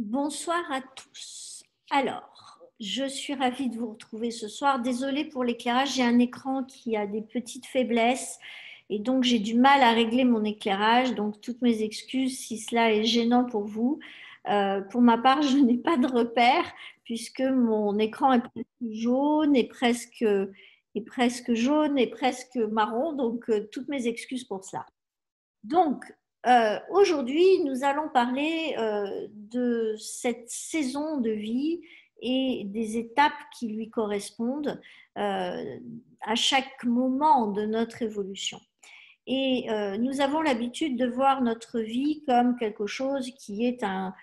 Bonsoir à tous. Alors, je suis ravie de vous retrouver ce soir. Désolée pour l'éclairage, j'ai un écran qui a des petites faiblesses et donc j'ai du mal à régler mon éclairage. Donc, toutes mes excuses si cela est gênant pour vous. Pour ma part, je n'ai pas de repère puisque mon écran est presque jaune et presque jaune et presque marron. Donc, toutes mes excuses pour cela. Donc, aujourd'hui, nous allons parler de cette saison de vie et des étapes qui lui correspondent à chaque moment de notre évolution. Et nous avons l'habitude de voir notre vie comme quelque chose qui est un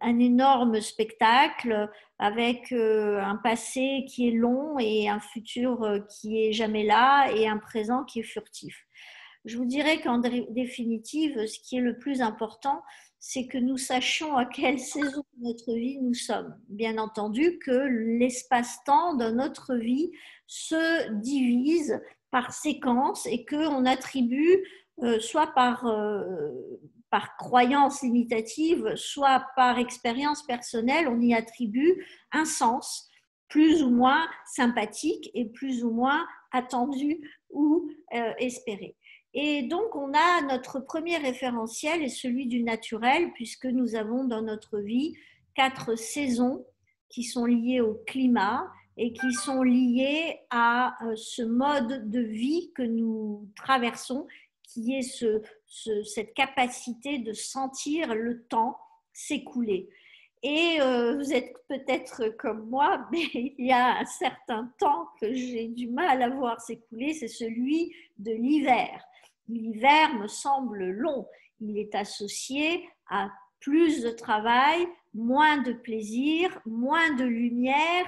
énorme spectacle avec un passé qui est long et un futur qui est jamais là et un présent qui est furtif. Je vous dirais qu'en définitive, ce qui est le plus important, c'est que nous sachions à quelle saison de notre vie nous sommes. Bien entendu que l'espace-temps de notre vie se divise par séquence et qu'on attribue soit par croyance limitative, soit par expérience personnelle, on y attribue un sens plus ou moins sympathique et plus ou moins attendu ou espéré. Et donc, on a notre premier référentiel est celui du naturel, puisque nous avons dans notre vie 4 saisons qui sont liées au climat et qui sont liées à ce mode de vie que nous traversons, qui est cette capacité de sentir le temps s'écouler. Et vous êtes peut-être comme moi, mais il y a un certain temps que j'ai du mal à voir s'écouler, c'est celui de l'hiver. L'hiver me semble long. Il est associé à plus de travail, moins de plaisir, moins de lumière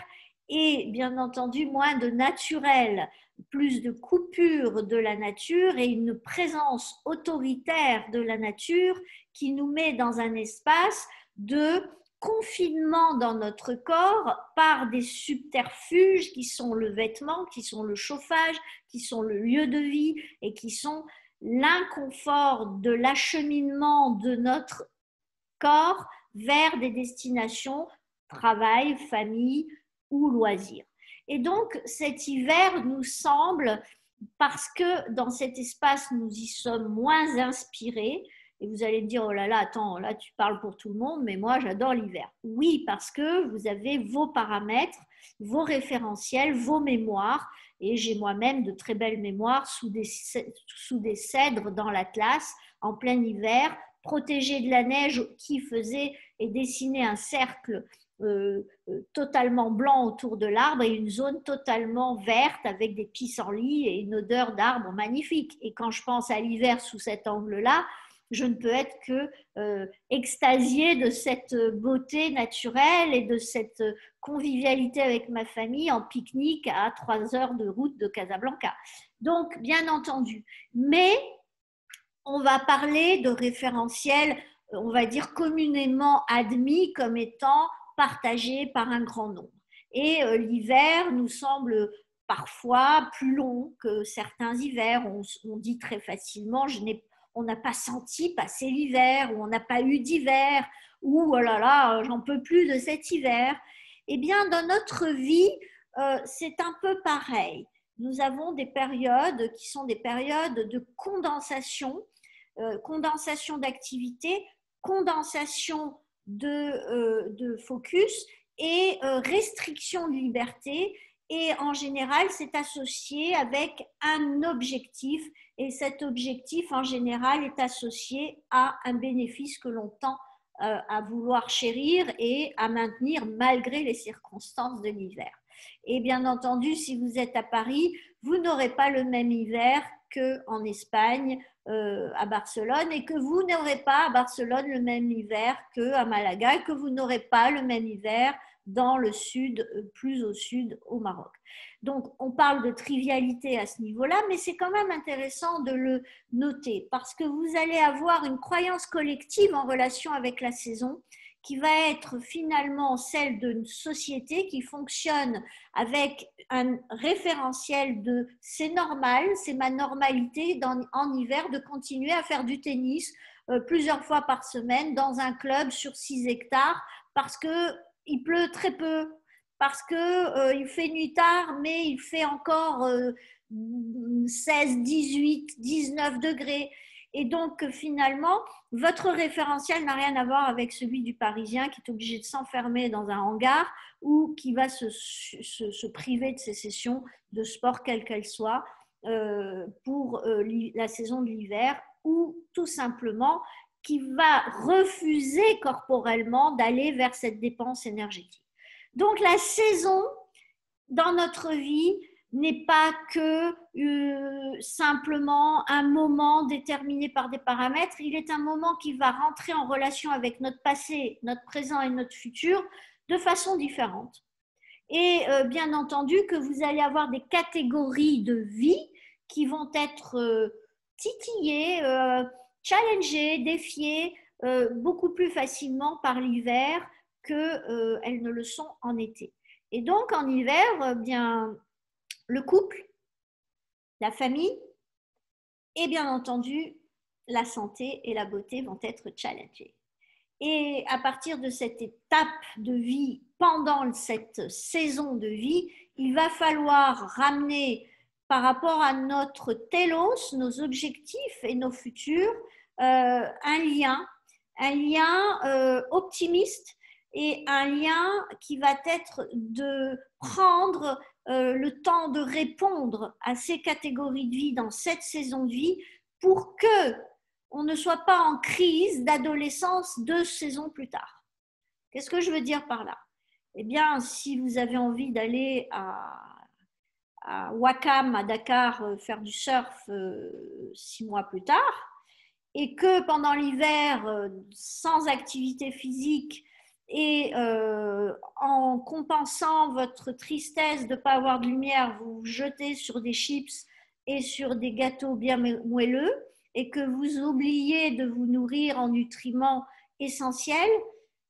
et bien entendu moins de naturel, plus de coupure de la nature et une présence autoritaire de la nature qui nous met dans un espace de confinement dans notre corps par des subterfuges qui sont le vêtement, qui sont le chauffage, qui sont le lieu de vie et qui sont l'inconfort de l'acheminement de notre corps vers des destinations travail, famille ou loisirs. Et donc cet hiver nous semble, parce que dans cet espace nous y sommes moins inspirés, et vous allez me dire, oh là là, attends, là tu parles pour tout le monde, mais moi j'adore l'hiver. Oui, parce que vous avez vos paramètres, vos référentiels, vos mémoires, et j'ai moi-même de très belles mémoires sous des cèdres dans l'Atlas, en plein hiver, protégés de la neige qui faisait et dessinait un cercle totalement blanc autour de l'arbre et une zone totalement verte avec des pissenlits et une odeur d'arbre magnifique. Et quand je pense à l'hiver sous cet angle-là, je ne peux être que extasiée de cette beauté naturelle et de cette convivialité avec ma famille en pique-nique à 3 heures de route de Casablanca. Donc, bien entendu. Mais on va parler de référentiels, on va dire communément admis comme étant partagés par un grand nombre. Et l'hiver nous semble parfois plus long que certains hivers. On dit très facilement, on n'a pas senti passer l'hiver, ou on n'a pas eu d'hiver, ou oh là là, j'en peux plus de cet hiver. Eh bien, dans notre vie, c'est un peu pareil. Nous avons des périodes qui sont des périodes de condensation d'activité, condensation de focus et restriction de liberté. Et en général, c'est associé avec un objectif. Et cet objectif, en général, est associé à un bénéfice que l'on tend à vouloir chérir et à maintenir malgré les circonstances de l'hiver. Et bien entendu, si vous êtes à Paris, vous n'aurez pas le même hiver qu'en Espagne, à Barcelone, et que vous n'aurez pas à Barcelone le même hiver qu'à Malaga, et que vous n'aurez pas le même hiver dans le sud, plus au sud, au Maroc. Donc, on parle de trivialité à ce niveau-là, mais c'est quand même intéressant de le noter, parce que vous allez avoir une croyance collective en relation avec la saison qui va être finalement celle d'une société qui fonctionne avec un référentiel de c'est normal, c'est ma normalité en hiver de continuer à faire du tennis plusieurs fois par semaine dans un club sur 6 hectares parce qu'il pleut très peu, parce qu'il fait nuit tard, mais il fait encore 16, 18, 19 degrés. Et donc, finalement, votre référentiel n'a rien à voir avec celui du Parisien qui est obligé de s'enfermer dans un hangar ou qui va se priver de ses sessions de sport, quelle qu'elle soit, pour la saison de l'hiver, ou tout simplement qui va refuser corporellement d'aller vers cette dépense énergétique. Donc, la saison dans notre vie n'est pas que simplement un moment déterminé par des paramètres, il est un moment qui va rentrer en relation avec notre passé, notre présent et notre futur de façon différente. Et bien entendu que vous allez avoir des catégories de vie qui vont être titillées, challengées, défiées beaucoup plus facilement par l'hiver qu'elles ne le sont en été. Et donc en hiver, bien, le couple, la famille et bien entendu la santé et la beauté vont être challengées. Et à partir de cette étape de vie, pendant cette saison de vie, il va falloir ramener par rapport à notre télos, nos objectifs et nos futurs, un lien optimiste et un lien qui va être de prendre le temps de répondre à ces catégories de vie dans cette saison de vie pour que on ne soit pas en crise d'adolescence 2 saisons plus tard. Qu'est-ce que je veux dire par là? Eh bien, si vous avez envie d'aller à Wakam, à Dakar, faire du surf 6 mois plus tard, et que pendant l'hiver, sans activité physique et en compensant votre tristesse de ne pas avoir de lumière, vous vous jetez sur des chips et sur des gâteaux bien moelleux, et que vous oubliez de vous nourrir en nutriments essentiels,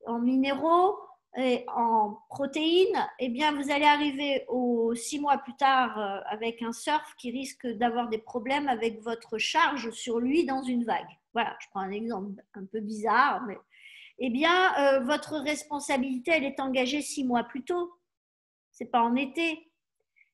en minéraux et en protéines, eh bien vous allez arriver 6 mois plus tard avec un surf qui risque d'avoir des problèmes avec votre charge sur lui dans une vague. Voilà, je prends un exemple un peu bizarre, mais eh bien votre responsabilité, elle est engagée 6 mois plus tôt. C'est pas en été,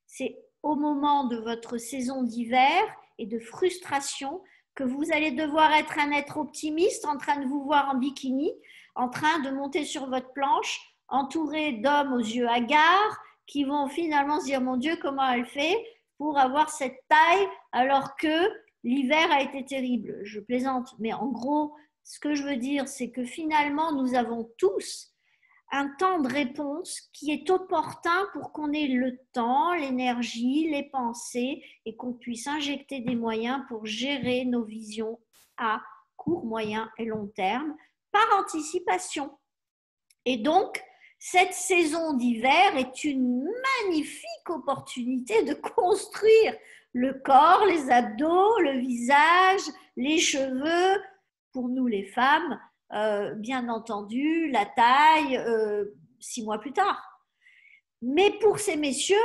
c'est au moment de votre saison d'hiver et de frustration que vous allez devoir être un être optimiste en train de vous voir en bikini, en train de monter sur votre planche, entouré d'hommes aux yeux hagards qui vont finalement se dire mon Dieu, comment elle fait pour avoir cette taille alors que l'hiver a été terrible. Je plaisante, mais en gros, ce que je veux dire, c'est que finalement, nous avons tous un temps de réponse qui est opportun pour qu'on ait le temps, l'énergie, les pensées et qu'on puisse injecter des moyens pour gérer nos visions à court, moyen et long terme par anticipation. Et donc, cette saison d'hiver est une magnifique opportunité de construire le corps, les abdos, le visage, les cheveux, pour nous les femmes, bien entendu, la taille 6 mois plus tard. Mais pour ces messieurs,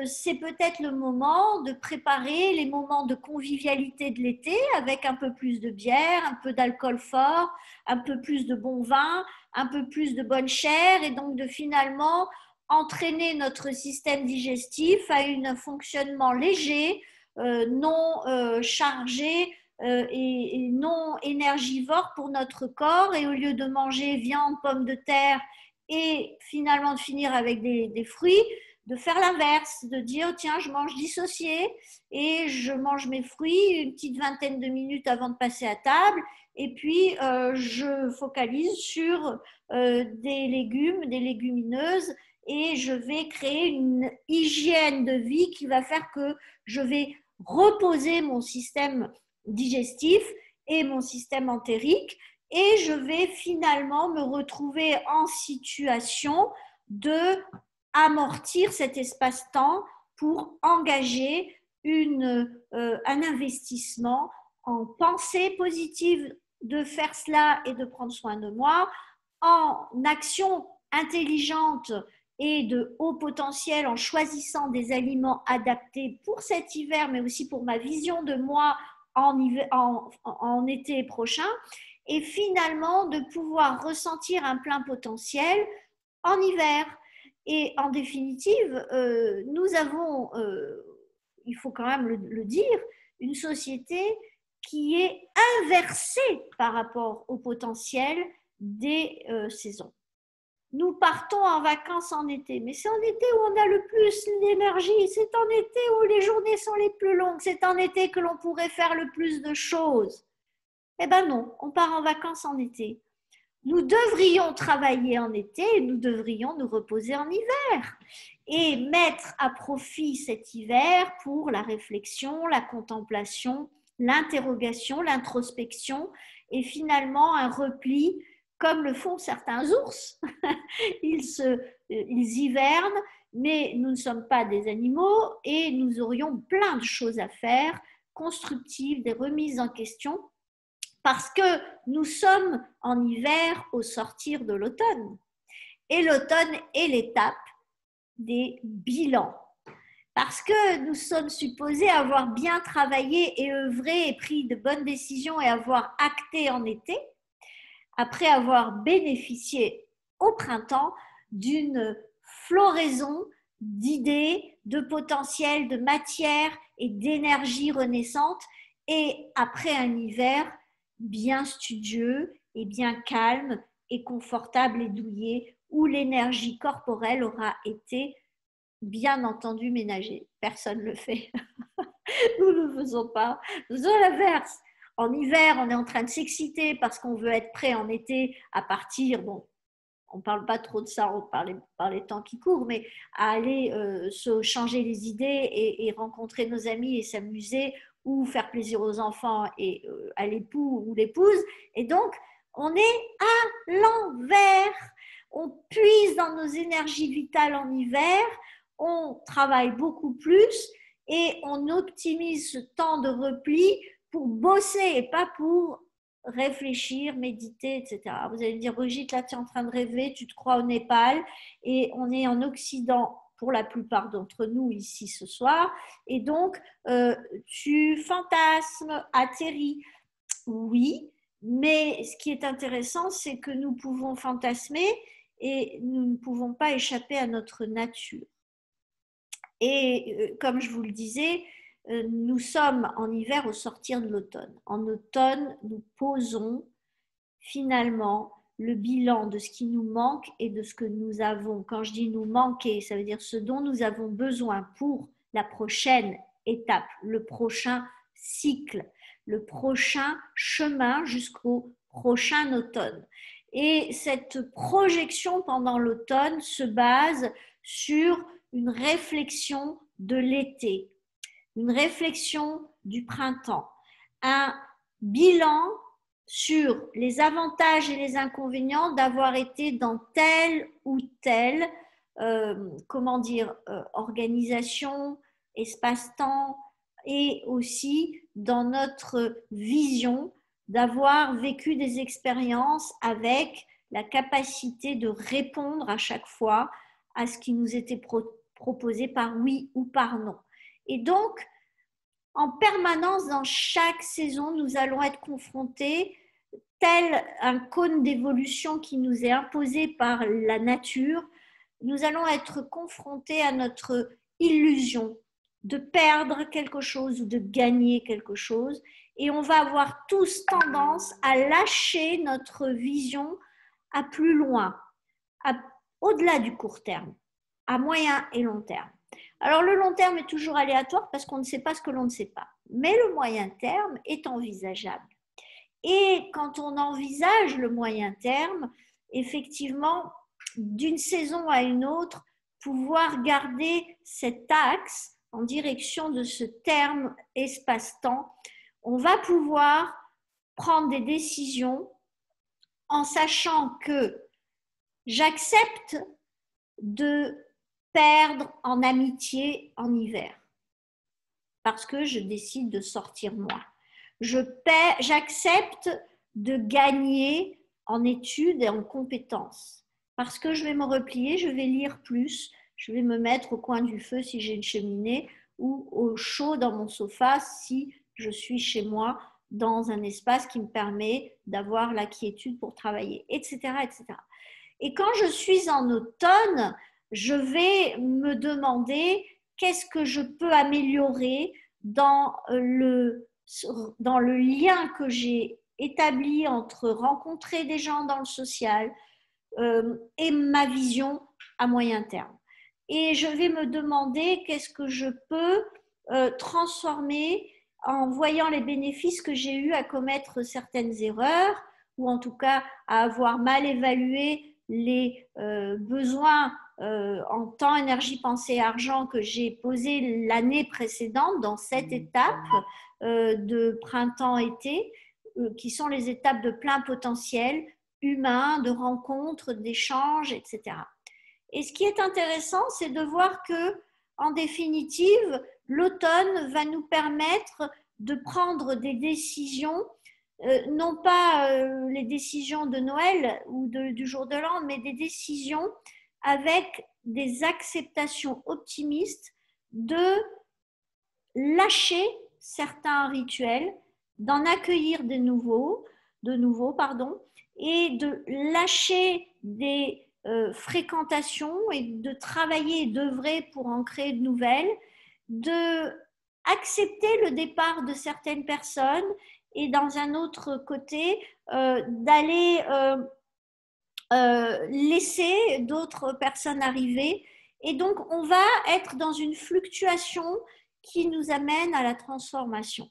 c'est peut-être le moment de préparer les moments de convivialité de l'été avec un peu plus de bière, un peu d'alcool fort, un peu plus de bon vin, un peu plus de bonne chair et donc de finalement entraîner notre système digestif à un fonctionnement léger, non chargé et non énergivore pour notre corps. Et au lieu de manger viande, pommes de terre et finalement de finir avec des fruits, de faire l'inverse, de dire tiens, je mange dissocié et je mange mes fruits une petite vingtaine de minutes avant de passer à table et puis je focalise sur des légumes, des légumineuses et je vais créer une hygiène de vie qui va faire que je vais reposer mon système digestif et mon système entérique et je vais finalement me retrouver en situation de amortir cet espace-temps pour engager un investissement en pensée positive de faire cela et de prendre soin de moi, en action intelligente et de haut potentiel en choisissant des aliments adaptés pour cet hiver, mais aussi pour ma vision de moi en été prochain, et finalement de pouvoir ressentir un plein potentiel en hiver. Et en définitive, nous avons, il faut quand même le dire, une société qui est inversée par rapport au potentiel des saisons. Nous partons en vacances en été, mais c'est en été où on a le plus d'énergie, c'est en été où les journées sont les plus longues, c'est en été que l'on pourrait faire le plus de choses. Eh bien non, on part en vacances en été. Nous devrions travailler en été et nous devrions nous reposer en hiver et mettre à profit cet hiver pour la réflexion, la contemplation, l'interrogation, l'introspection et finalement un repli comme le font certains ours. Ils hivernent, mais nous ne sommes pas des animaux et nous aurions plein de choses à faire, constructives, des remises en question, parce que nous sommes en hiver au sortir de l'automne. Et l'automne est l'étape des bilans. Parce que nous sommes supposés avoir bien travaillé et œuvré et pris de bonnes décisions et avoir acté en été, après avoir bénéficié au printemps d'une floraison d'idées, de potentiel, de matière et d'énergie renaissante, et après un hiver bien studieux et bien calme et confortable et douillet, où l'énergie corporelle aura été bien entendu ménagée. Personne ne le fait. Nous ne le faisons pas. Nous faisons l'inverse. En hiver, on est en train de s'exciter parce qu'on veut être prêt en été à partir, bon, on ne parle pas trop de ça, on parle par les temps qui courent, mais à aller se changer les idées et rencontrer nos amis et s'amuser ou faire plaisir aux enfants et à l'époux ou l'épouse. Et donc, on est à l'envers. On puise dans nos énergies vitales en hiver, on travaille beaucoup plus et on optimise ce temps de repli pour bosser et pas pour réfléchir, méditer, etc. Vous allez me dire, Brigitte, là, tu es en train de rêver, tu te crois au Népal et on est en Occident pour la plupart d'entre nous ici ce soir. Et donc, tu fantasmes, atterris. Oui, mais ce qui est intéressant, c'est que nous pouvons fantasmer et nous ne pouvons pas échapper à notre nature. Et comme je vous le disais, nous sommes en hiver au sortir de l'automne. En automne, nous posons finalement le bilan de ce qui nous manque et de ce que nous avons. Quand je dis nous manquer, ça veut dire ce dont nous avons besoin pour la prochaine étape, le prochain cycle, le prochain chemin jusqu'au prochain automne. Et cette projection pendant l'automne se base sur une réflexion de l'été, une réflexion du printemps, un bilan sur les avantages et les inconvénients d'avoir été dans telle ou telle organisation, espace-temps, et aussi dans notre vision d'avoir vécu des expériences avec la capacité de répondre à chaque fois à ce qui nous était proposé par oui ou par non. Et donc, en permanence, dans chaque saison, nous allons être confrontés, tel un cône d'évolution qui nous est imposé par la nature, nous allons être confrontés à notre illusion de perdre quelque chose ou de gagner quelque chose, et on va avoir tous tendance à lâcher notre vision à plus loin, au-delà du court terme, à moyen et long terme. Alors le long terme est toujours aléatoire parce qu'on ne sait pas ce que l'on ne sait pas, mais le moyen terme est envisageable. Et quand on envisage le moyen terme, effectivement, d'une saison à une autre, pouvoir garder cet axe en direction de ce terme espace-temps, on va pouvoir prendre des décisions en sachant que j'accepte de perdre en amitié en hiver parce que je décide de sortir moi. J'accepte de gagner en études et en compétences. Parce que je vais me replier, je vais lire plus, je vais me mettre au coin du feu si j'ai une cheminée ou au chaud dans mon sofa si je suis chez moi dans un espace qui me permet d'avoir la quiétude pour travailler, etc., etc. Et quand je suis en automne, je vais me demander qu'est-ce que je peux améliorer dans le lien que j'ai établi entre rencontrer des gens dans le social et ma vision à moyen terme. Et je vais me demander qu'est-ce que je peux transformer en voyant les bénéfices que j'ai eu à commettre certaines erreurs ou en tout cas à avoir mal évalué les besoins en temps, énergie, pensée, argent que j'ai posé l'année précédente dans cette étape de printemps-été, qui sont les étapes de plein potentiel humain, de rencontres, d'échanges, etc. Et ce qui est intéressant, c'est de voir que, en définitive, l'automne va nous permettre de prendre des décisions, non pas les décisions de Noël ou du jour de l'an, mais des décisions avec des acceptations optimistes de lâcher certains rituels, d'en accueillir de nouveaux, et de lâcher des fréquentations et de travailler et d'œuvrer pour en créer de nouvelles, de accepter le départ de certaines personnes et dans un autre côté, d'aller laisser d'autres personnes arriver. Et donc, on va être dans une fluctuation qui nous amène à la transformation.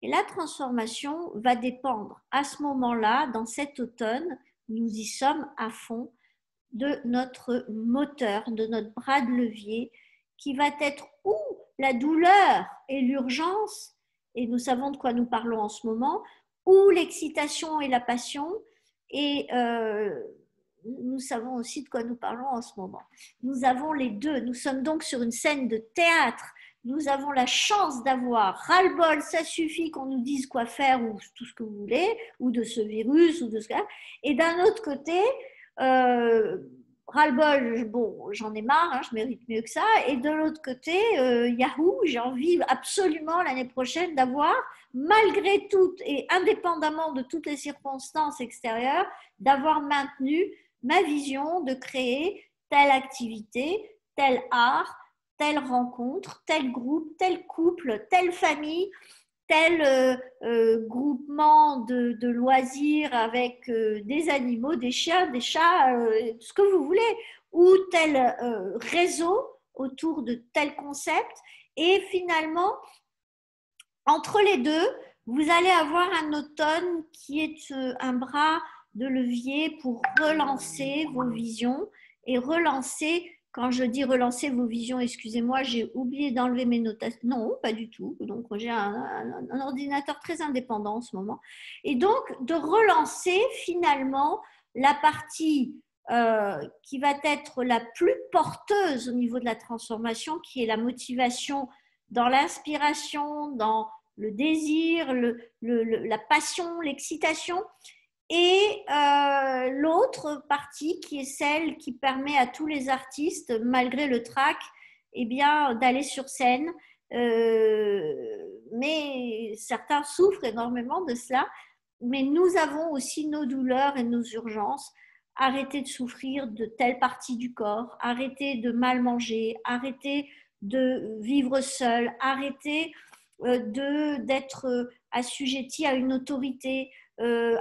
Et la transformation va dépendre à ce moment-là, dans cet automne, nous y sommes à fond, de notre moteur, de notre bras de levier, qui va être ou la douleur et l'urgence, et nous savons de quoi nous parlons en ce moment, ou l'excitation et la passion, et nous savons aussi de quoi nous parlons en ce moment. Nous avons les deux. Nous sommes donc sur une scène de théâtre. Nous avons la chance d'avoir ras-le-bol, ça suffit qu'on nous dise quoi faire ou tout ce que vous voulez, ou de ce virus, ou de ce que... Et d'un autre côté, ras-le-bol, bon, j'en ai marre, hein, je mérite mieux que ça. Et de l'autre côté, Yahoo, j'ai envie absolument l'année prochaine d'avoir, malgré tout et indépendamment de toutes les circonstances extérieures, d'avoir maintenu ma vision de créer telle activité, tel art, telle rencontre, tel groupe, tel couple, telle famille, tel groupement de loisirs avec des animaux, des chiens, des chats, ce que vous voulez, ou tel réseau autour de tel concept. Et finalement, entre les deux, vous allez avoir un automne qui est un bras de levier pour relancer vos visions et relancer, quand je dis relancer vos visions, excusez-moi, j'ai oublié d'enlever mes notations. Non, pas du tout. Donc, j'ai un ordinateur très indépendant en ce moment. Et donc, de relancer finalement la partie qui va être la plus porteuse au niveau de la transformation, qui est la motivation dans l'inspiration, dans le désir, la passion, l'excitation, et l'autre partie qui est celle qui permet à tous les artistes, malgré le trac, eh bien, d'aller sur scène. Mais certains souffrent énormément de cela. Mais nous avons aussi nos douleurs et nos urgences. Arrêtez de souffrir de telle partie du corps, arrêtez de mal manger, arrêtez de vivre seul, arrêtez d'être assujetti à une autorité,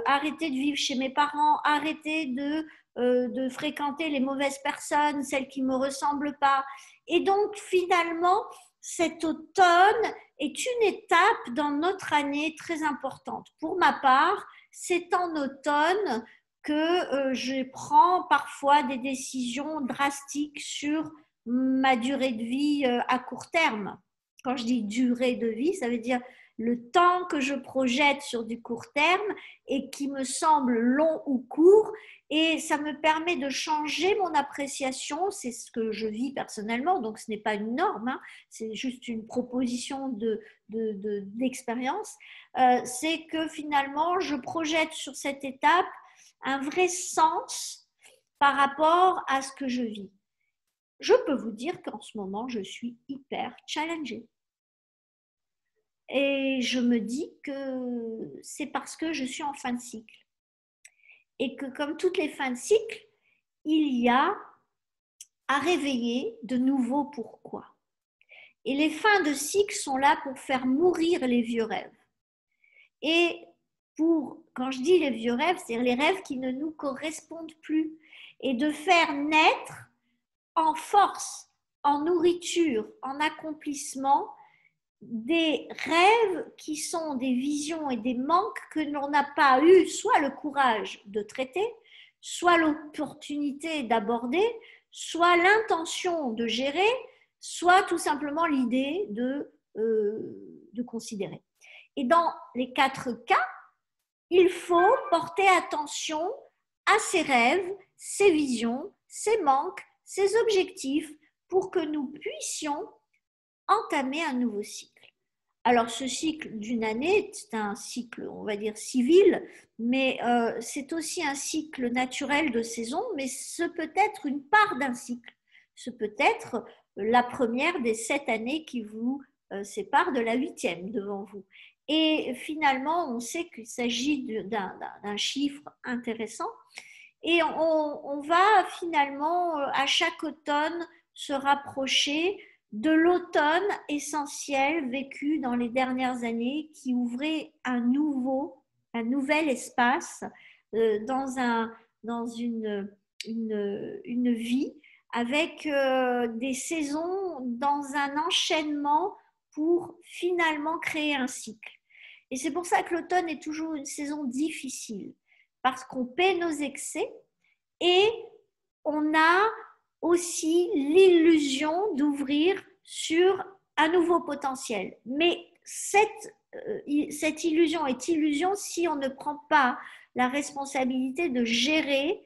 arrêter de vivre chez mes parents, arrêter de fréquenter les mauvaises personnes, celles qui ne me ressemblent pas. Et donc, finalement, cet automne est une étape dans notre année très importante. Pour ma part, c'est en automne que je prends parfois des décisions drastiques sur ma durée de vie à court terme. Quand je dis durée de vie, ça veut dire le temps que je projette sur du court terme et qui me semble long ou court, et ça me permet de changer mon appréciation. C'est ce que je vis personnellement, donc ce n'est pas une norme, hein, c'est juste une proposition d'expérience. C'est que finalement, je projette sur cette étape un vrai sens par rapport à ce que je vis. Je peux vous dire qu'en ce moment, je suis hyper challengée. Et je me dis que c'est parce que je suis en fin de cycle. Et que comme toutes les fins de cycle, il y a à réveiller de nouveaux pourquoi. Et les fins de cycle sont là pour faire mourir les vieux rêves. Et quand je dis les vieux rêves, c'est les rêves qui ne nous correspondent plus. Et de faire naître en force, en nourriture, en accomplissement, des rêves qui sont des visions et des manques que l'on n'a pas eu soit le courage de traiter, soit l'opportunité d'aborder, soit l'intention de gérer, soit tout simplement l'idée de considérer. Et dans les 4 cas, il faut porter attention à ces rêves, ces visions, ces manques, ces objectifs pour que nous puissions entamer un nouveau cycle. Alors, ce cycle d'une année, c'est un cycle, on va dire, civil, mais c'est aussi un cycle naturel de saison, mais ce peut être une part d'un cycle. Ce peut être la première des 7 années qui vous sépare de la 8e devant vous. Et finalement, on sait qu'il s'agit d'un chiffre intéressant. Et on va finalement, à chaque automne, se rapprocher de l'automne essentiel vécu dans les dernières années qui ouvrait un nouvel espace dans une vie avec des saisons dans un enchaînement pour finalement créer un cycle. Et c'est pour ça que l'automne est toujours une saison difficile parce qu'on paie nos excès et on a aussi l'illusion d'ouvrir sur un nouveau potentiel. Mais cette illusion est illusion si on ne prend pas la responsabilité de gérer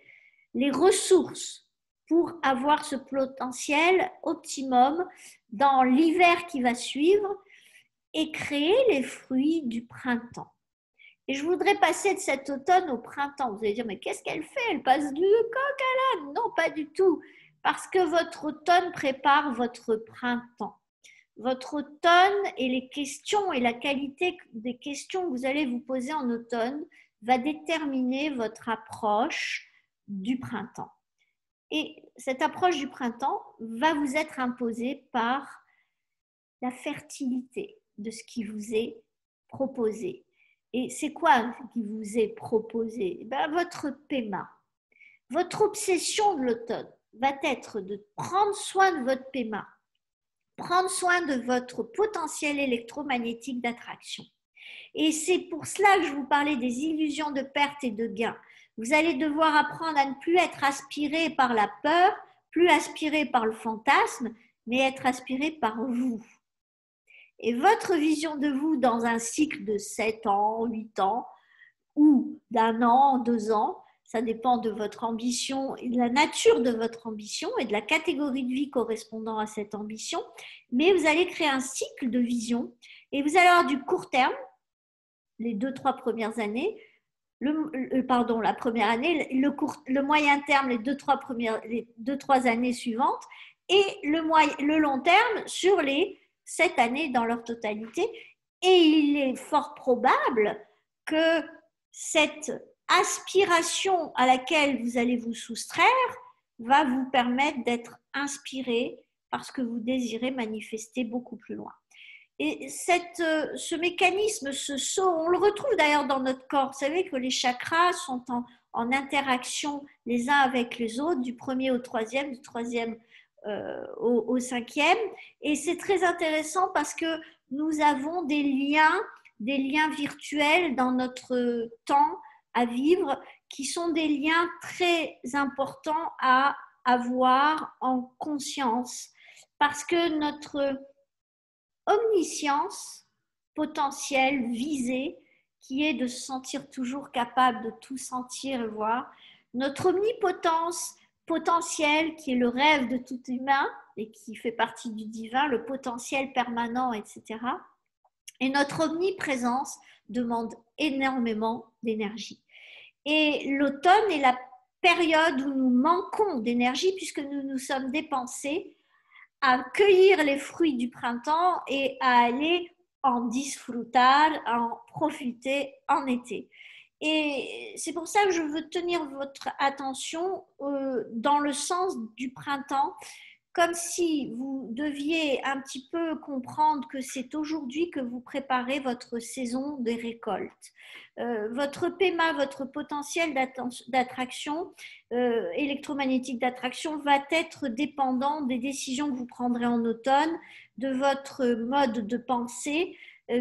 les ressources pour avoir ce potentiel optimum dans l'hiver qui va suivre et créer les fruits du printemps. Et je voudrais passer de cet automne au printemps. Vous allez dire, mais qu'est-ce qu'elle fait? Elle passe du coq à l'âne. Non, pas du tout. Parce que votre automne prépare votre printemps. Votre automne et les questions et la qualité des questions que vous allez vous poser en automne va déterminer votre approche du printemps. Et cette approche du printemps va vous être imposée par la fertilité de ce qui vous est proposé. Et c'est quoi qui vous est proposé? Votre PEMA. Votre obsession de l'automne va être de prendre soin de votre PEMA, prendre soin de votre potentiel électromagnétique d'attraction. Et c'est pour cela que je vous parlais des illusions de perte et de gain. Vous allez devoir apprendre à ne plus être aspiré par la peur, plus aspiré par le fantasme, mais être aspiré par vous. Et votre vision de vous dans un cycle de 7 ans, 8 ans, ou d'1 an, 2 ans, ça dépend de votre ambition et de la nature de votre ambition et de la catégorie de vie correspondant à cette ambition, mais vous allez créer un cycle de vision et vous allez avoir du court terme, les 2-3 premières années, la première année, le moyen terme, les 2-3 années suivantes, et le long terme sur les 7 années dans leur totalité. Et il est fort probable que cette aspiration à laquelle vous allez vous soustraire va vous permettre d'être inspiré parce que vous désirez manifester beaucoup plus loin. Et ce mécanisme, ce saut, on le retrouve d'ailleurs dans notre corps. Vous savez que les chakras sont en interaction les uns avec les autres, du premier au troisième, du troisième au cinquième. Et c'est très intéressant parce que nous avons des liens virtuels dans notre temps à vivre qui sont des liens très importants à avoir en conscience parce que notre omniscience potentielle, visée, qui est de se sentir toujours capable de tout sentir et voir, notre omnipotence potentielle, qui est le rêve de tout humain et qui fait partie du divin, le potentiel permanent, etc. Et notre omniprésence demande énormément d'énergie. Et l'automne est la période où nous manquons d'énergie puisque nous nous sommes dépensés à cueillir les fruits du printemps et à aller en disfrutar, en profiter en été. Et c'est pour ça que je veux tenir votre attention dans le sens du printemps, comme si vous deviez un petit peu comprendre que c'est aujourd'hui que vous préparez votre saison des récoltes. Votre PEMA, votre potentiel d'attraction, électromagnétique d'attraction, va être dépendant des décisions que vous prendrez en automne, de votre mode de pensée,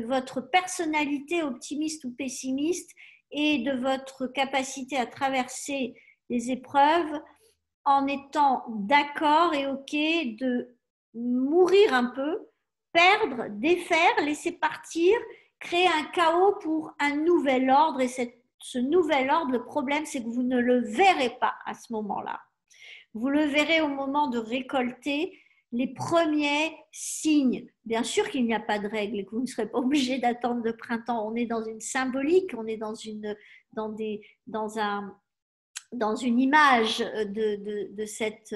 votre personnalité optimiste ou pessimiste et de votre capacité à traverser les épreuves en étant d'accord et OK de mourir un peu, perdre, défaire, laisser partir, créer un chaos pour un nouvel ordre. Et ce nouvel ordre, le problème, c'est que vous ne le verrez pas à ce moment-là. Vous le verrez au moment de récolter les premiers signes. Bien sûr qu'il n'y a pas de règle et que vous ne serez pas obligé d'attendre le printemps. On est dans une symbolique, on est dans une image de cette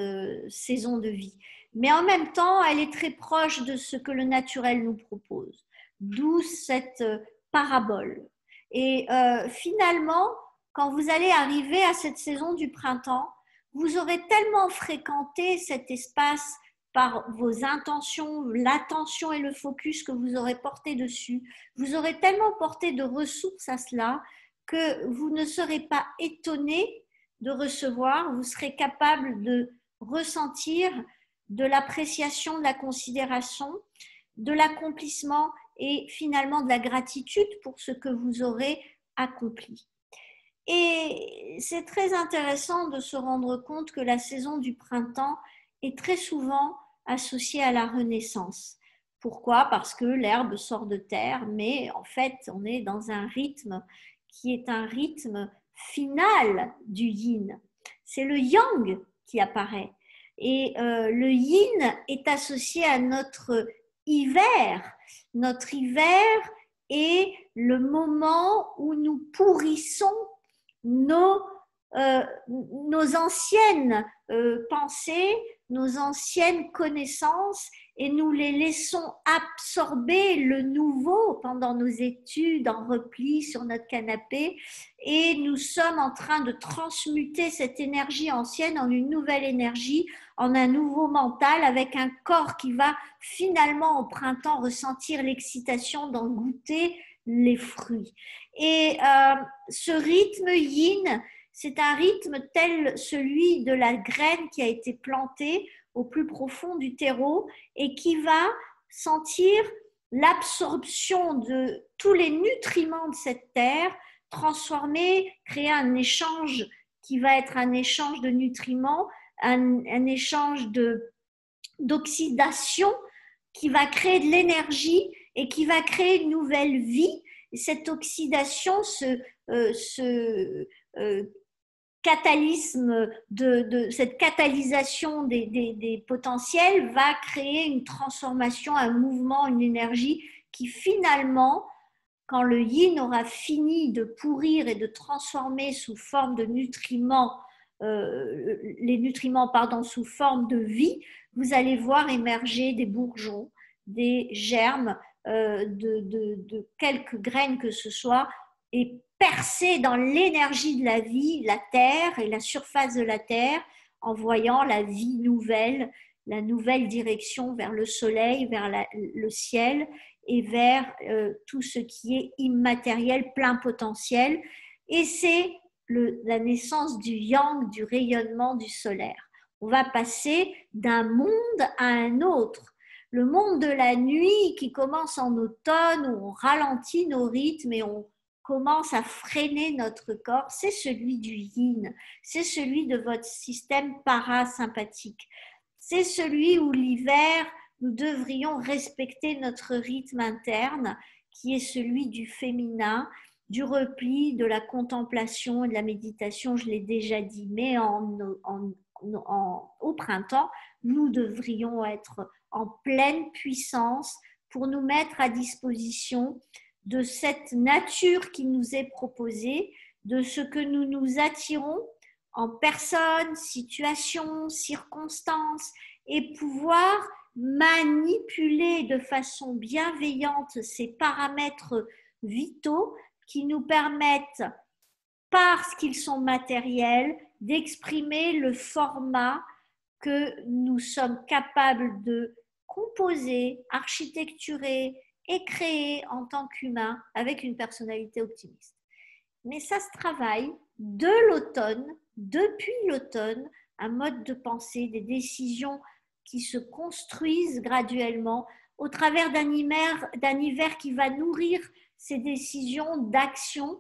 saison de vie. Mais en même temps, elle est très proche de ce que le naturel nous propose. D'où cette parabole. Et finalement, quand vous allez arriver à cette saison du printemps, vous aurez tellement fréquenté cet espace par vos intentions, l'attention et le focus que vous aurez porté dessus, vous aurez tellement porté de ressources à cela que vous ne serez pas étonné de recevoir, vous serez capable de ressentir de l'appréciation, de la considération, de l'accomplissement et finalement de la gratitude pour ce que vous aurez accompli. Et c'est très intéressant de se rendre compte que la saison du printemps est très souvent associée à la renaissance. Pourquoi? Parce que l'herbe sort de terre, mais en fait, on est dans un rythme qui est un rythme final du yin. C'est le yang qui apparaît. Et le yin est associé à notre hiver. Notre hiver est le moment où nous pourrissons nos anciennes pensées, nos anciennes connaissances et nous les laissons absorber le nouveau pendant nos études en repli sur notre canapé et nous sommes en train de transmuter cette énergie ancienne en une nouvelle énergie, en un nouveau mental avec un corps qui va finalement au printemps ressentir l'excitation d'en goûter les fruits. Et ce rythme yin, c'est un rythme tel celui de la graine qui a été plantée au plus profond du terreau et qui va sentir l'absorption de tous les nutriments de cette terre, transformer, créer un échange qui va être un échange de nutriments, un échange d'oxydation qui va créer de l'énergie et qui va créer une nouvelle vie. Et cette oxydation, cette catalysation des potentiels va créer une transformation, un mouvement, une énergie qui finalement, quand le yin aura fini de pourrir et de transformer sous forme de nutriments, les nutriments sous forme de vie, vous allez voir émerger des bourgeons, des germes de quelques graines que ce soit et percer dans l'énergie de la vie, la terre et la surface de la terre en voyant la vie nouvelle, la nouvelle direction vers le soleil, vers le ciel et vers tout ce qui est immatériel, plein potentiel. Et c'est la naissance du yang, du rayonnement du solaire. On va passer d'un monde à un autre. Le monde de la nuit qui commence en automne, où on ralentit nos rythmes et on commence à freiner notre corps, c'est celui du yin, c'est celui de votre système parasympathique. C'est celui où l'hiver, nous devrions respecter notre rythme interne, qui est celui du féminin, du repli, de la contemplation et de la méditation, je l'ai déjà dit, mais au printemps, nous devrions être en pleine puissance pour nous mettre à disposition de cette nature qui nous est proposée, de ce que nous nous attirons en personnes, situations, circonstances, et pouvoir manipuler de façon bienveillante ces paramètres vitaux qui nous permettent, parce qu'ils sont matériels, d'exprimer le format que nous sommes capables de composer, architecturer et créer en tant qu'humains avec une personnalité optimiste. Mais ça se travaille de l'automne, depuis l'automne, un mode de pensée, des décisions qui se construisent graduellement au travers d'un hiver qui va nourrir ces décisions d'action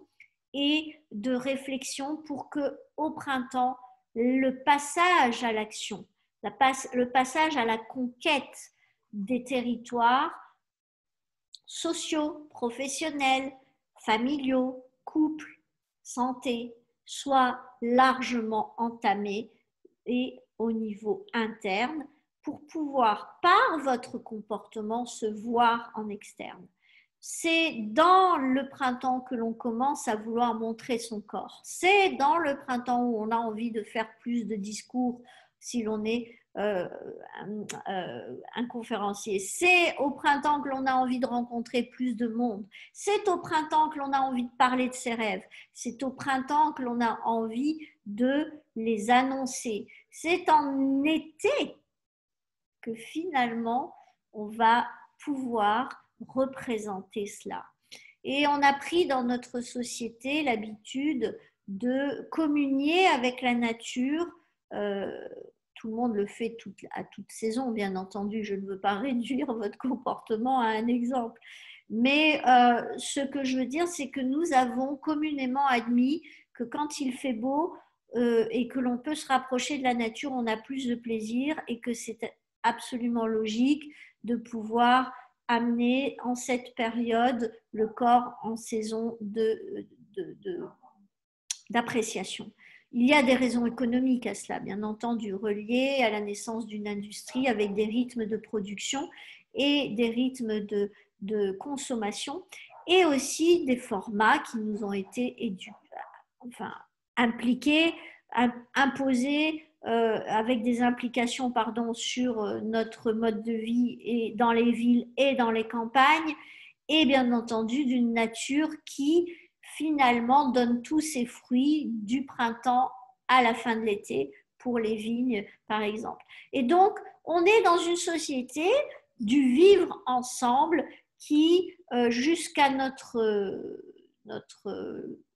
et de réflexion pour que, au printemps, le passage à l'action, le passage à la conquête des territoires sociaux, professionnels, familiaux, couples, santé, soit largement entamé et au niveau interne pour pouvoir, par votre comportement, se voir en externe. C'est dans le printemps que l'on commence à vouloir montrer son corps. C'est dans le printemps où on a envie de faire plus de discours si l'on est un conférencier. C'est au printemps que l'on a envie de rencontrer plus de monde. C'est au printemps que l'on a envie de parler de ses rêves. C'est au printemps que l'on a envie de les annoncer. C'est en été que finalement, on va pouvoir représenter cela. Et on a pris dans notre société l'habitude de communier avec la nature. Tout le monde le fait à toute saison, bien entendu. Je ne veux pas réduire votre comportement à un exemple. Mais ce que je veux dire, c'est que nous avons communément admis que quand il fait beau et que l'on peut se rapprocher de la nature, on a plus de plaisir et que c'est absolument logique de pouvoir amener en cette période le corps en saison d'appréciation. Il y a des raisons économiques à cela, bien entendu, reliées à la naissance d'une industrie avec des rythmes de production et des rythmes de consommation, et aussi des formats qui nous ont été impliqués, imposés, avec des implications sur notre mode de vie et dans les villes et dans les campagnes, et bien entendu d'une nature qui finalement donne tous ses fruits du printemps à la fin de l'été pour les vignes par exemple. Et donc on est dans une société du vivre ensemble qui jusqu'à notre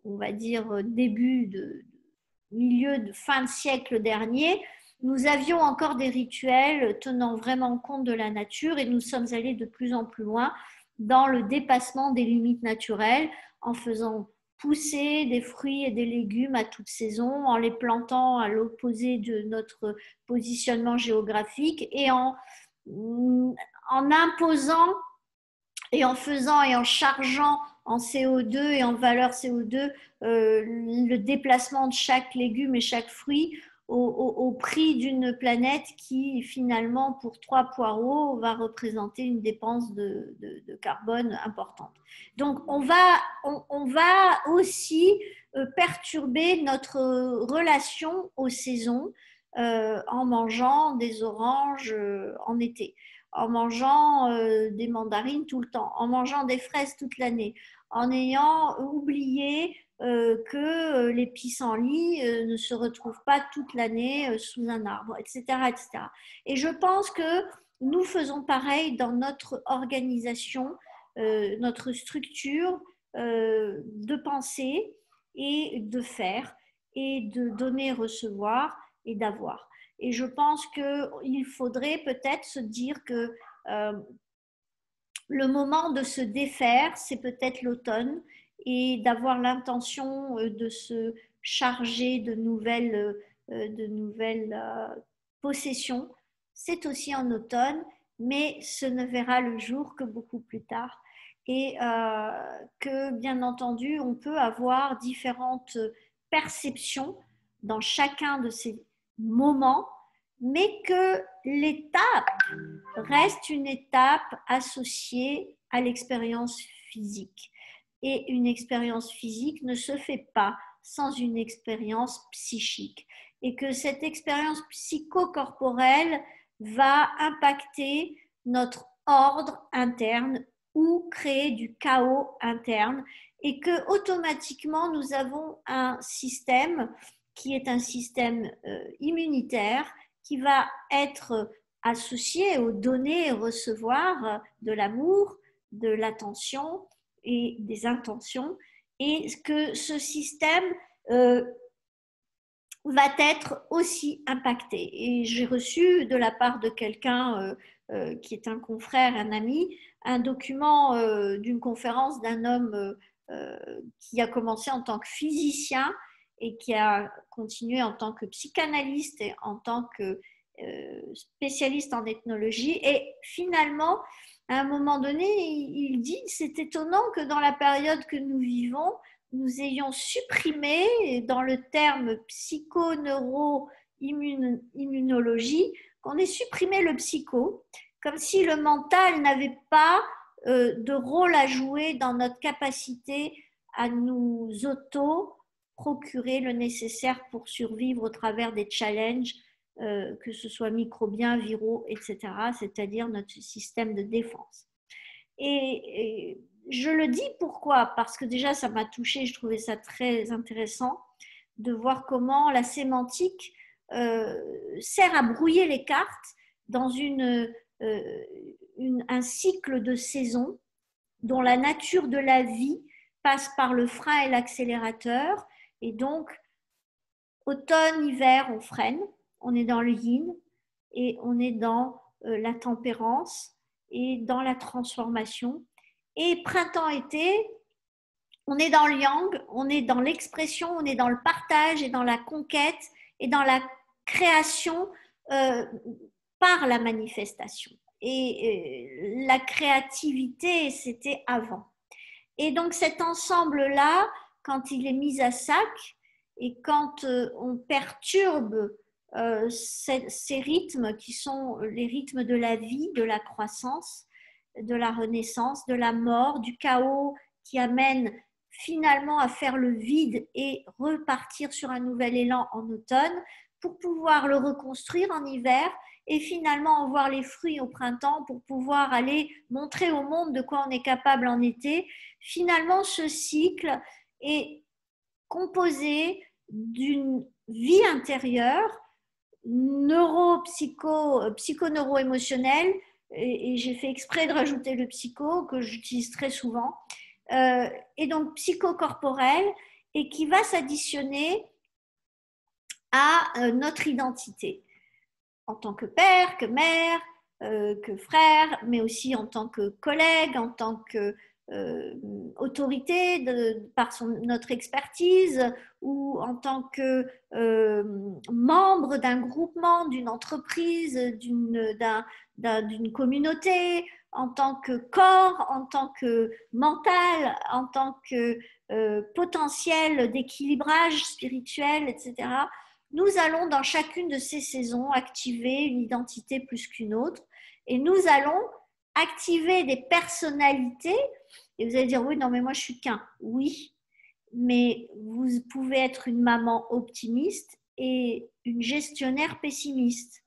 on va dire milieu de fin de siècle dernier, nous avions encore des rituels tenant vraiment compte de la nature et nous sommes allés de plus en plus loin dans le dépassement des limites naturelles en faisant pousser des fruits et des légumes à toute saison, en les plantant à l'opposé de notre positionnement géographique et en imposant et en faisant et en chargeant en CO2 et en valeur CO2 le déplacement de chaque légume et chaque fruit au prix d'une planète qui finalement pour 3 poireaux va représenter une dépense de carbone importante. Donc on va aussi perturber notre relation aux saisons en mangeant des oranges en été, en mangeant des mandarines tout le temps, en mangeant des fraises toute l'année, en ayant oublié que les pissenlits ne se retrouvent pas toute l'année sous un arbre, etc., etc. Et je pense que nous faisons pareil dans notre organisation, notre structure de pensée et de faire, et de donner, recevoir et d'avoir. Et je pense qu'il faudrait peut-être se dire que le moment de se défaire, c'est peut-être l'automne, et d'avoir l'intention de se charger de nouvelles possessions, c'est aussi en automne, mais ce ne verra le jour que beaucoup plus tard. Et que, bien entendu, on peut avoir différentes perceptions dans chacun de ces moments, mais que l'étape reste une étape associée à l'expérience physique. Et une expérience physique ne se fait pas sans une expérience psychique. Et que cette expérience psychocorporelle va impacter notre ordre interne ou créer du chaos interne et que automatiquement nous avons un système qui est un système immunitaire qui va être associé aux données et recevoir de l'amour, de l'attention et des intentions et que ce système va être aussi impacté. Et j'ai reçu de la part de quelqu'un qui est un confrère, un ami, un document d'une conférence d'un homme qui a commencé en tant que physicien et qui a continué en tant que psychanalyste et en tant que spécialiste en ethnologie. Et finalement, à un moment donné, il dit, c'est étonnant que dans la période que nous vivons, nous ayons supprimé dans le terme psychoneuroimmunologie, qu'on ait supprimé le psycho, comme si le mental n'avait pas de rôle à jouer dans notre capacité à nous auto-procurer le nécessaire pour survivre au travers des challenges, que ce soit microbiens, viraux, etc., c'est-à-dire notre système de défense. Et je le dis pourquoi? Parce que déjà, ça m'a touchée, je trouvais ça très intéressant de voir comment la sémantique sert à brouiller les cartes dans un cycle de saison dont la nature de la vie passe par le frein et l'accélérateur. Et donc, automne, hiver, on freine, on est dans le yin et on est dans la tempérance et dans la transformation. Et printemps-été, on est dans le yang, on est dans l'expression, on est dans le partage et dans la conquête et dans la création par la manifestation. Et la créativité, c'était avant. Et donc cet ensemble-là, quand il est mis à sac et quand on perturbe ces rythmes qui sont les rythmes de la vie, de la croissance, de la renaissance, de la mort, du chaos qui amène finalement à faire le vide et repartir sur un nouvel élan en automne pour pouvoir le reconstruire en hiver et finalement en voir les fruits au printemps pour pouvoir aller montrer au monde de quoi on est capable en été. Finalement, ce cycle est composé d'une vie intérieure psycho-neuro-émotionnelle et j'ai fait exprès de rajouter le psycho que j'utilise très souvent et donc psychocorporel et qui va s'additionner à notre identité en tant que père, que mère, que frère, mais aussi en tant que collègue, en tant que autorité par notre expertise ou en tant que membre d'un groupement, d'une entreprise, d'une communauté, en tant que corps, en tant que mental, en tant que potentiel d'équilibrage spirituel, etc. Nous allons dans chacune de ces saisons activer une identité plus qu'une autre et nous allons activer des personnalités. Et vous allez dire, oui, non, mais moi, je suis qu'un. Oui, mais vous pouvez être une maman optimiste et une gestionnaire pessimiste.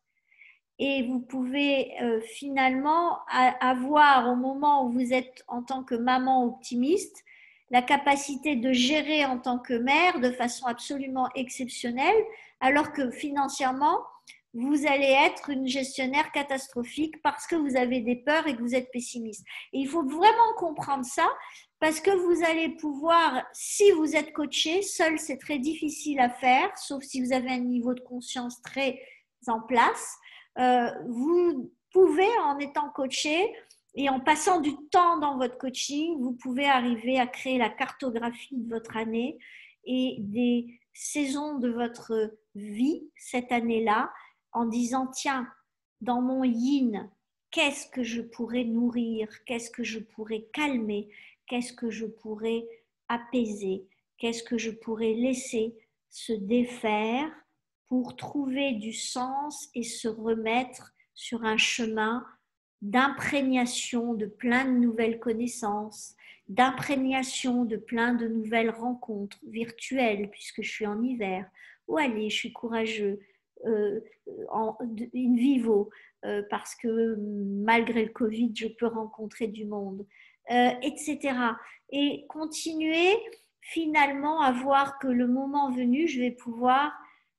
Et vous pouvez finalement avoir, au moment où vous êtes en tant que maman optimiste, la capacité de gérer en tant que mère de façon absolument exceptionnelle, alors que financièrement, vous allez être une gestionnaire catastrophique parce que vous avez des peurs et que vous êtes pessimiste. Et il faut vraiment comprendre ça parce que vous allez pouvoir, si vous êtes coaché, seul c'est très difficile à faire, sauf si vous avez un niveau de conscience très en place. Vous pouvez, en étant coaché et en passant du temps dans votre coaching, vous pouvez arriver à créer la cartographie de votre année et des saisons de votre vie cette année-là en disant, tiens, dans mon yin, qu'est-ce que je pourrais nourrir, qu'est-ce que je pourrais calmer, qu'est-ce que je pourrais apaiser, qu'est-ce que je pourrais laisser se défaire pour trouver du sens et se remettre sur un chemin d'imprégnation de plein de nouvelles connaissances, d'imprégnation de plein de nouvelles rencontres virtuelles, puisque je suis en hiver. Oh allez, je suis courageux, in vivo, parce que malgré le Covid, je peux rencontrer du monde, etc. Et continuer finalement à voir que le moment venu, je vais pouvoir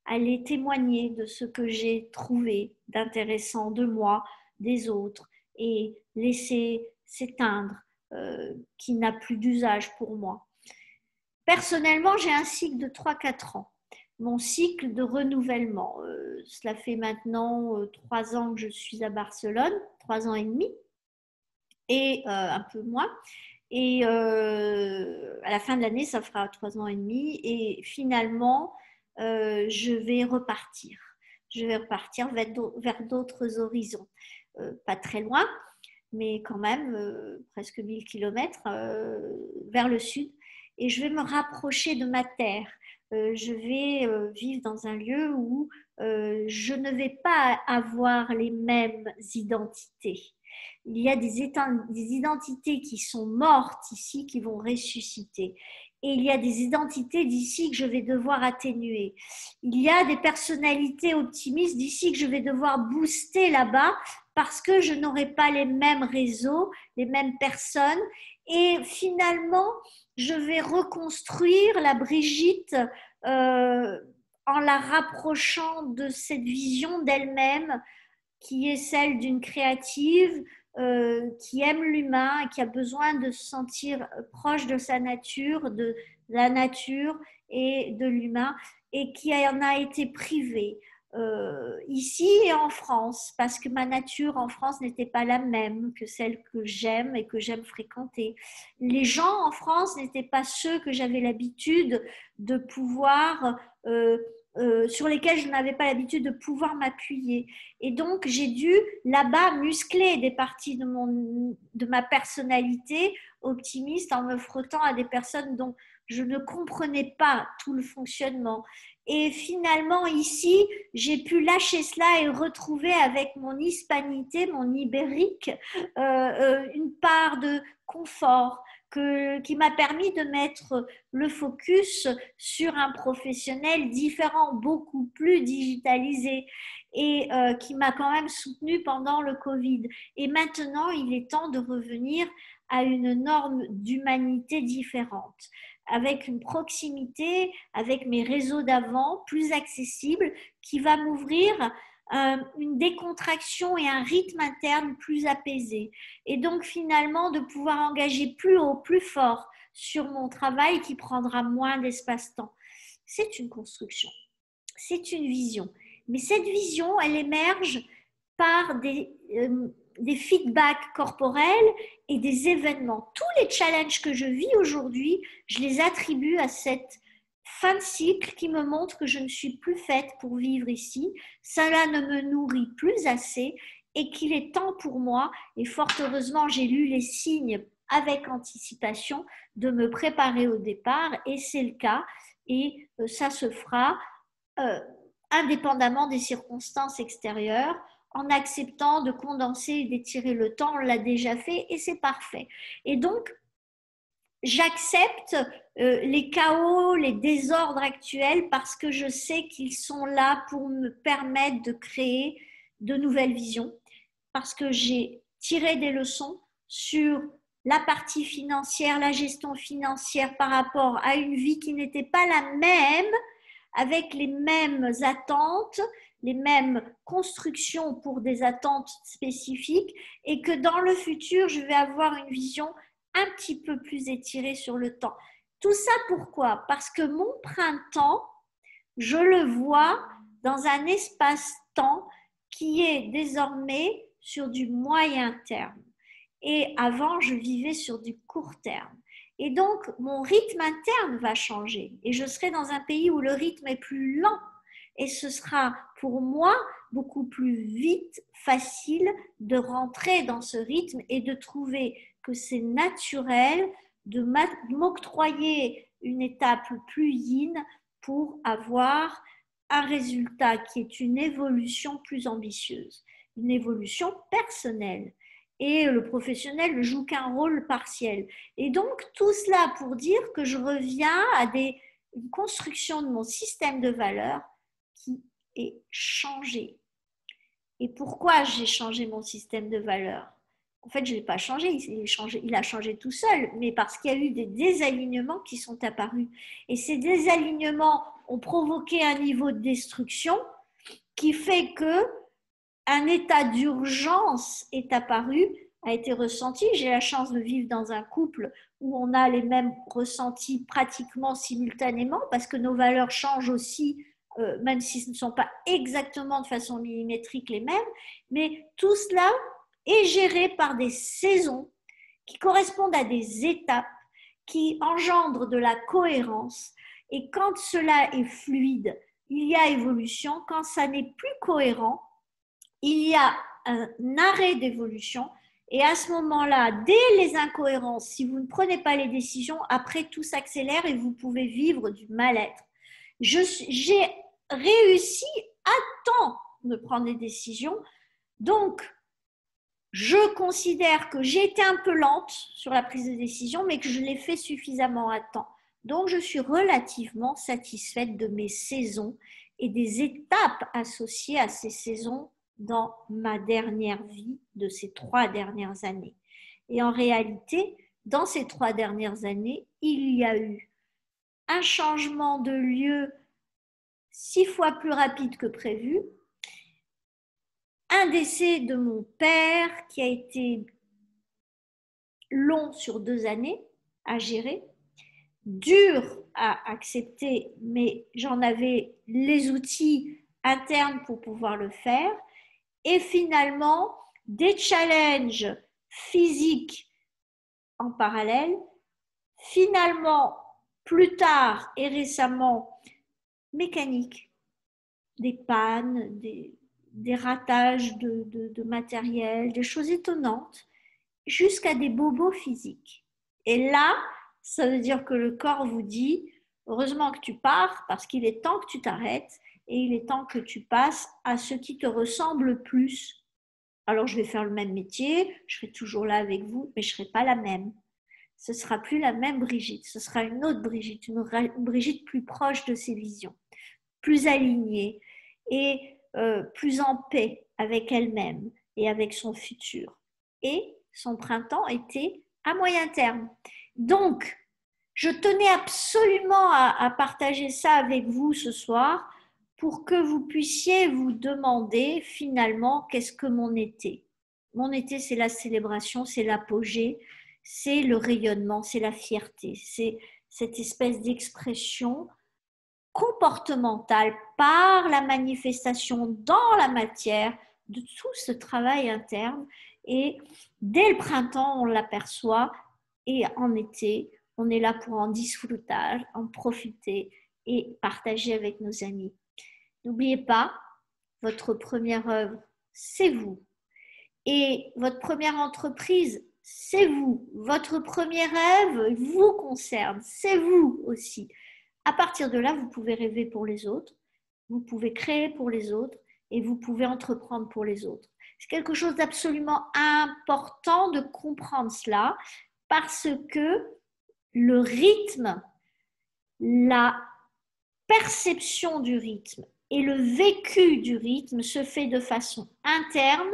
aller témoigner de ce que j'ai trouvé d'intéressant de moi, des autres, et laisser s'éteindre qui n'a plus d'usage pour moi. Personnellement, j'ai un cycle de 3-4 ans. Mon cycle de renouvellement. Cela fait maintenant 3 ans que je suis à Barcelone, 3 ans et demi, et un peu moins. Et à la fin de l'année, ça fera 3 ans et demi. Et finalement, je vais repartir. Je vais repartir vers d'autres horizons. Pas très loin, mais quand même presque 1000 kilomètres vers le sud. Et je vais me rapprocher de ma terre. Je vais vivre dans un lieu où je ne vais pas avoir les mêmes identités. Il y a des identités qui sont mortes ici, qui vont ressusciter. Et il y a des identités d'ici que je vais devoir atténuer. Il y a des personnalités optimistes d'ici que je vais devoir booster là-bas parce que je n'aurai pas les mêmes réseaux, les mêmes personnes. Et finalement, je vais reconstruire la Brigitte en la rapprochant de cette vision d'elle-même qui est celle d'une créative qui aime l'humain, qui a besoin de se sentir proche de sa nature, de la nature et de l'humain, et qui en a été privée. Ici et en France, parce que ma nature en France n'était pas la même que celle que j'aime et que j'aime fréquenter. Les gens en France n'étaient pas ceux que j'avais l'habitude de pouvoir, sur lesquels je n'avais pas l'habitude de pouvoir m'appuyer. Et donc, j'ai dû là-bas muscler des parties de ma personnalité optimiste en me frottant à des personnes dont je ne comprenais pas tout le fonctionnement. Et finalement, ici, j'ai pu lâcher cela et retrouver avec mon hispanité, mon ibérique, une part de confort qui m'a permis de mettre le focus sur un professionnel différent, beaucoup plus digitalisé et qui m'a quand même soutenu pendant le Covid. Et maintenant, il est temps de revenir à une norme d'humanité différente, avec une proximité, avec mes réseaux d'avant, plus accessible, qui va m'ouvrir une décontraction et un rythme interne plus apaisé. Et donc finalement de pouvoir engager plus haut, plus fort sur mon travail qui prendra moins d'espace-temps. C'est une construction, c'est une vision. Mais cette vision, elle émerge par des feedbacks corporels et des événements. Tous les challenges que je vis aujourd'hui, je les attribue à cette fin de cycle qui me montre que je ne suis plus faite pour vivre ici. Cela ne me nourrit plus assez et qu'il est temps pour moi, et fort heureusement, j'ai lu les signes avec anticipation, de me préparer au départ, et c'est le cas, et ça se fera indépendamment des circonstances extérieures, en acceptant de condenser et d'étirer le temps. On l'a déjà fait et c'est parfait. Et donc, j'accepte les chaos, les désordres actuels parce que je sais qu'ils sont là pour me permettre de créer de nouvelles visions, parce que j'ai tiré des leçons sur la partie financière, la gestion financière par rapport à une vie qui n'était pas la même, avec les mêmes attentes, les mêmes constructions pour des attentes spécifiques, et que dans le futur, je vais avoir une vision un petit peu plus étirée sur le temps. Tout ça pourquoi? Parce que mon printemps, je le vois dans un espace-temps qui est désormais sur du moyen terme. Et avant, je vivais sur du court terme. Et donc, mon rythme interne va changer. Et je serai dans un pays où le rythme est plus lent. Et ce sera pour moi beaucoup plus vite, facile de rentrer dans ce rythme et de trouver que c'est naturel de m'octroyer une étape plus yin pour avoir un résultat qui est une évolution plus ambitieuse, une évolution personnelle. et le professionnel ne joue qu'un rôle partiel. Et donc, tout cela pour dire que je reviens à une construction de mon système de valeurs qui est changé. Et pourquoi j'ai changé mon système de valeurs? En fait, je ne l'ai pas changé, il a changé tout seul, mais parce qu'il y a eu des désalignements qui sont apparus. Et ces désalignements ont provoqué un niveau de destruction qui fait que un état d'urgence est apparu, a été ressenti. J'ai la chance de vivre dans un couple où on a les mêmes ressentis pratiquement simultanément parce que nos valeurs changent aussi, même si ce ne sont pas exactement de façon millimétrique les mêmes. Mais tout cela est géré par des saisons qui correspondent à des étapes qui engendrent de la cohérence. Et quand cela est fluide, il y a évolution. Quand ça n'est plus cohérent, il y a un arrêt d'évolution. Et à ce moment-là, dès les incohérences, si vous ne prenez pas les décisions, après tout s'accélère et vous pouvez vivre du mal-être. J'ai réussi à temps de prendre des décisions. Donc, je considère que j'ai été un peu lente sur la prise de décision, mais que je l'ai fait suffisamment à temps. Donc, je suis relativement satisfaite de mes saisons et des étapes associées à ces saisons dans ma dernière vie de ces 3 dernières années. Et en réalité, dans ces 3 dernières années, il y a eu un changement de lieu 6 fois plus rapide que prévu, un décès de mon père qui a été long sur 2 années à gérer, dur à accepter, mais j'en avais les outils internes pour pouvoir le faire. Et finalement, des challenges physiques en parallèle. Finalement, plus tard et récemment, mécaniques, des pannes, des ratages de matériel, des choses étonnantes, jusqu'à des bobos physiques. Et là, ça veut dire que le corps vous dit, heureusement que tu pars, parce qu'il est temps que tu t'arrêtes, et il est temps que tu passes à ce qui te ressemble le plus. Alors, je vais faire le même métier, je serai toujours là avec vous, mais je ne serai pas la même. Ce ne sera plus la même Brigitte, ce sera une autre Brigitte, une Brigitte plus proche de ses visions, plus alignée et plus en paix avec elle-même et avec son futur. Et son printemps était à moyen terme. Donc, je tenais absolument à partager ça avec vous ce soir pour que vous puissiez vous demander finalement qu'est-ce que mon été. Mon été, c'est la célébration, c'est l'apogée, c'est le rayonnement, c'est la fierté, c'est cette espèce d'expression comportementale par la manifestation dans la matière de tout ce travail interne. Et dès le printemps, on l'aperçoit, et en été, on est là pour en disfruter, en profiter et partager avec nos amis. N'oubliez pas, votre première œuvre, c'est vous. Et votre première entreprise, c'est vous. Votre premier rêve vous concerne, c'est vous aussi. À partir de là, vous pouvez rêver pour les autres, vous pouvez créer pour les autres et vous pouvez entreprendre pour les autres. C'est quelque chose d'absolument important de comprendre cela parce que le rythme, la perception du rythme et le vécu du rythme se fait de façon interne,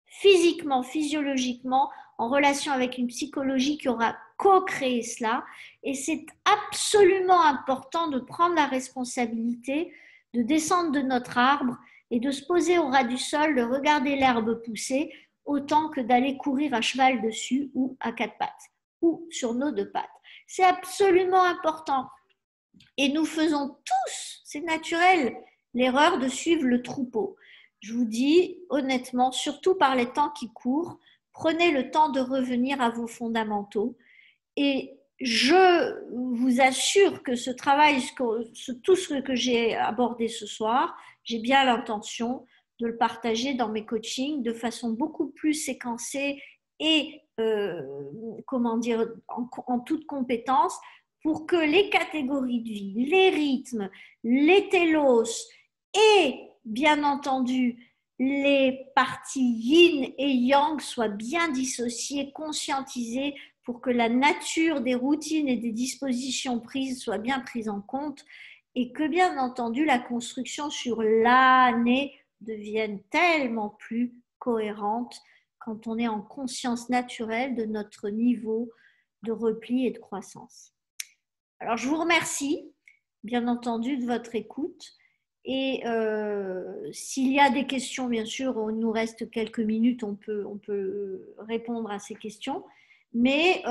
physiquement, physiologiquement, en relation avec une psychologie qui aura co-créé cela. Et c'est absolument important de prendre la responsabilité de descendre de notre arbre et de se poser au ras du sol, de regarder l'herbe pousser, autant que d'aller courir à cheval dessus ou à 4 pattes ou sur nos 2 pattes. C'est absolument important. Et nous faisons tous, c'est naturel, l'erreur de suivre le troupeau. Je vous dis honnêtement, surtout par les temps qui courent, prenez le temps de revenir à vos fondamentaux. Et je vous assure que ce travail, tout ce que j'ai abordé ce soir, j'ai bien l'intention de le partager dans mes coachings de façon beaucoup plus séquencée et en toute compétence pour que les catégories de vie, les rythmes, les télos et bien entendu les parties yin et yang soient bien dissociées, conscientisées pour que la nature des routines et des dispositions prises soit bien prise en compte et que bien entendu la construction sur l'année devienne tellement plus cohérente quand on est en conscience naturelle de notre niveau de repli et de croissance. Alors je vous remercie bien entendu de votre écoute. Et s'il y a des questions, bien sûr, il nous reste quelques minutes, on peut répondre à ces questions. Mais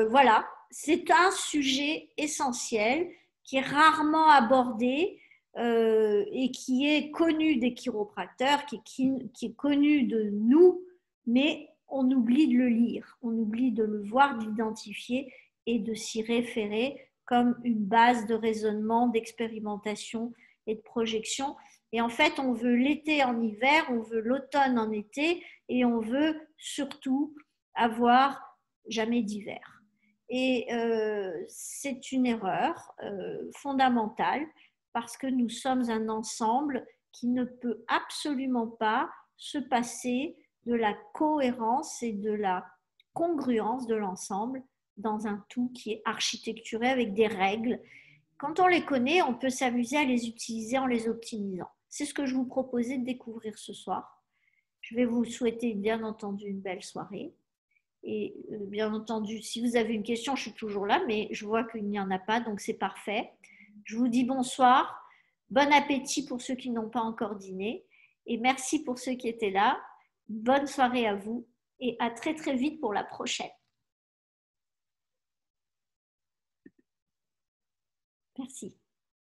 voilà, c'est un sujet essentiel qui est rarement abordé et qui est connu des chiropracteurs, qui est connu de nous, mais on oublie de le lire, on oublie de le voir, de l'identifier et de s'y référer comme une base de raisonnement, d'expérimentation et de projection. Et en fait, on veut l'été en hiver, on veut l'automne en été et on veut surtout avoir jamais d'hiver. Et c'est une erreur fondamentale parce que nous sommes un ensemble qui ne peut absolument pas se passer de la cohérence et de la congruence de l'ensemble dans un tout qui est architecturé avec des règles. Quand on les connaît, on peut s'amuser à les utiliser en les optimisant. C'est ce que je vous proposais de découvrir ce soir. Je vais vous souhaiter bien entendu une belle soirée. Et bien entendu, si vous avez une question, je suis toujours là, mais je vois qu'il n'y en a pas, donc c'est parfait. Je vous dis bonsoir, bon appétit pour ceux qui n'ont pas encore dîné, et merci pour ceux qui étaient là. Bonne soirée à vous, et à très très vite pour la prochaine. Merci.